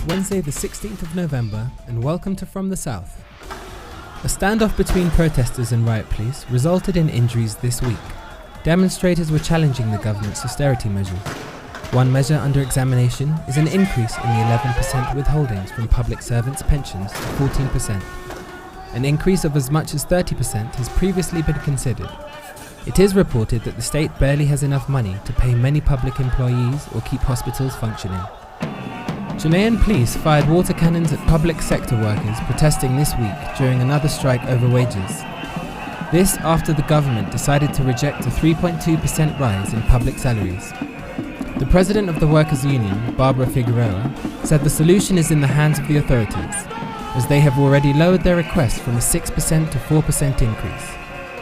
Wednesday the 16th of November and welcome to From the South. A standoff between protesters and riot police resulted in injuries this week. Demonstrators were challenging the government's austerity measures. One measure under examination is an increase in the 11% withholdings from public servants' pensions to 14%. An increase of as much as 30% has previously been considered. It is reported that the state barely has enough money to pay many public employees or keep hospitals functioning. Chilean police fired water cannons at public sector workers protesting this week during another strike over wages. This after the government decided to reject a 3.2% rise in public salaries. The president of the Workers' Union, Barbara Figueroa, said the solution is in the hands of the authorities, as they have already lowered their request from a 6% to 4% increase.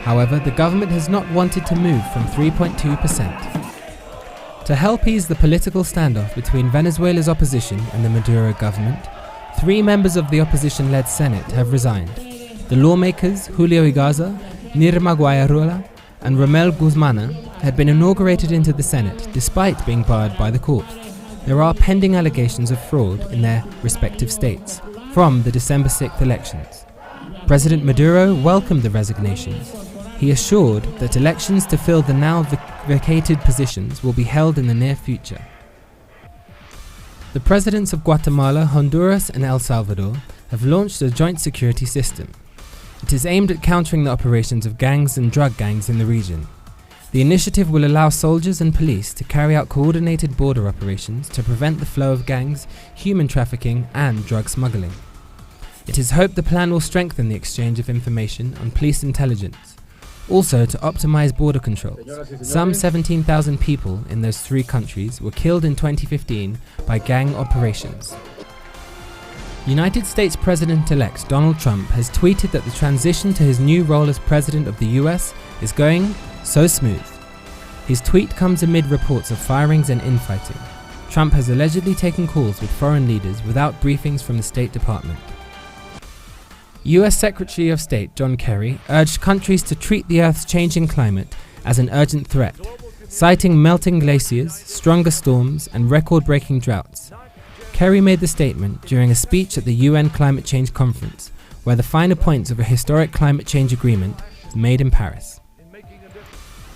However, the government has not wanted to move from 3.2%. To help ease the political standoff between Venezuela's opposition and the Maduro government, 3 members of the opposition-led Senate have resigned. The lawmakers Julio Igaza, Nirma Guayarrola and Romel Guzmana had been inaugurated into the Senate despite being barred by the court. There are pending allegations of fraud in their respective states from the December 6th elections. President Maduro welcomed the resignations. He assured that elections to fill the now vacated positions will be held in the near future. The presidents of Guatemala, Honduras and El Salvador have launched a joint security system. It is aimed at countering the operations of gangs and drug gangs in the region. The initiative will allow soldiers and police to carry out coordinated border operations to prevent the flow of gangs, human trafficking and drug smuggling. It is hoped the plan will strengthen the exchange of information on police intelligence. Also, to optimize border controls. Some 17,000 people in those 3 countries were killed in 2015 by gang operations. United States President-elect Donald Trump has tweeted that the transition to his new role as President of the US is going so smooth. His tweet comes amid reports of firings and infighting. Trump has allegedly taken calls with foreign leaders without briefings from the State Department. US Secretary of State John Kerry urged countries to treat the Earth's changing climate as an urgent threat, citing melting glaciers, stronger storms and record-breaking droughts. Kerry made the statement during a speech at the UN Climate Change Conference, where the finer points of a historic climate change agreement was made in Paris.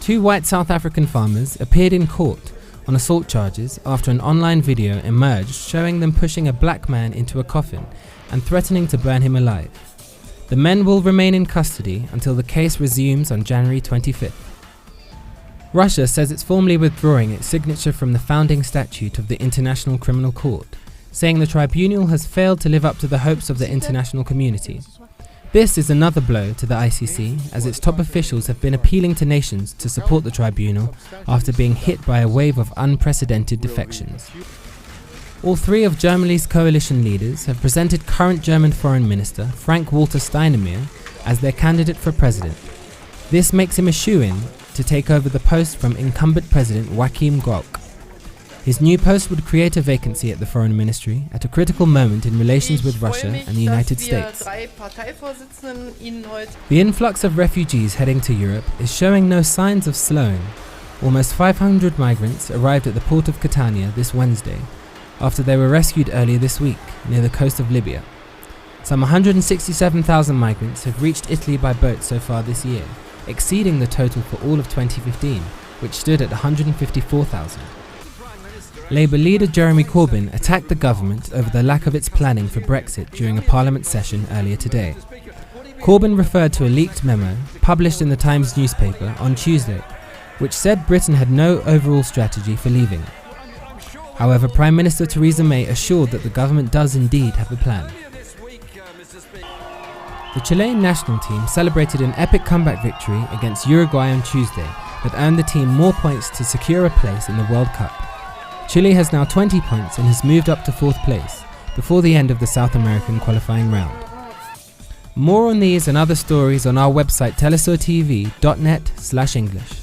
2 white South African farmers appeared in court on assault charges after an online video emerged showing them pushing a black man into a coffin and threatening to burn him alive. The men will remain in custody until the case resumes on January 25th. Russia says it's formally withdrawing its signature from the founding statute of the International Criminal Court, saying the tribunal has failed to live up to the hopes of the international community. This is another blow to the ICC, as its top officials have been appealing to nations to support the tribunal after being hit by a wave of unprecedented defections. All 3 of Germany's coalition leaders have presented current German Foreign Minister Frank-Walter Steinmeier as their candidate for president. This makes him a shoo-in to take over the post from incumbent President Joachim Gauck. His new post would create a vacancy at the Foreign Ministry at a critical moment in relations with Russia and the United States. The influx of refugees heading to Europe is showing no signs of slowing. Almost 500 migrants arrived at the port of Catania this Wednesday, after they were rescued earlier this week near the coast of Libya. Some 167,000 migrants have reached Italy by boat so far this year, exceeding the total for all of 2015, which stood at 154,000. Labour leader Jeremy Corbyn attacked the government over the lack of its planning for Brexit during a parliament session earlier today. Corbyn referred to a leaked memo published in the Times newspaper on Tuesday, which said Britain had no overall strategy for leaving. However, Prime Minister Theresa May assured that the government does indeed have a plan. The Chilean national team celebrated an epic comeback victory against Uruguay on Tuesday that earned the team more points to secure a place in the World Cup. Chile has now 20 points and has moved up to 4th place before the end of the South American qualifying round. More on these and other stories on our website telesurtv.net/English.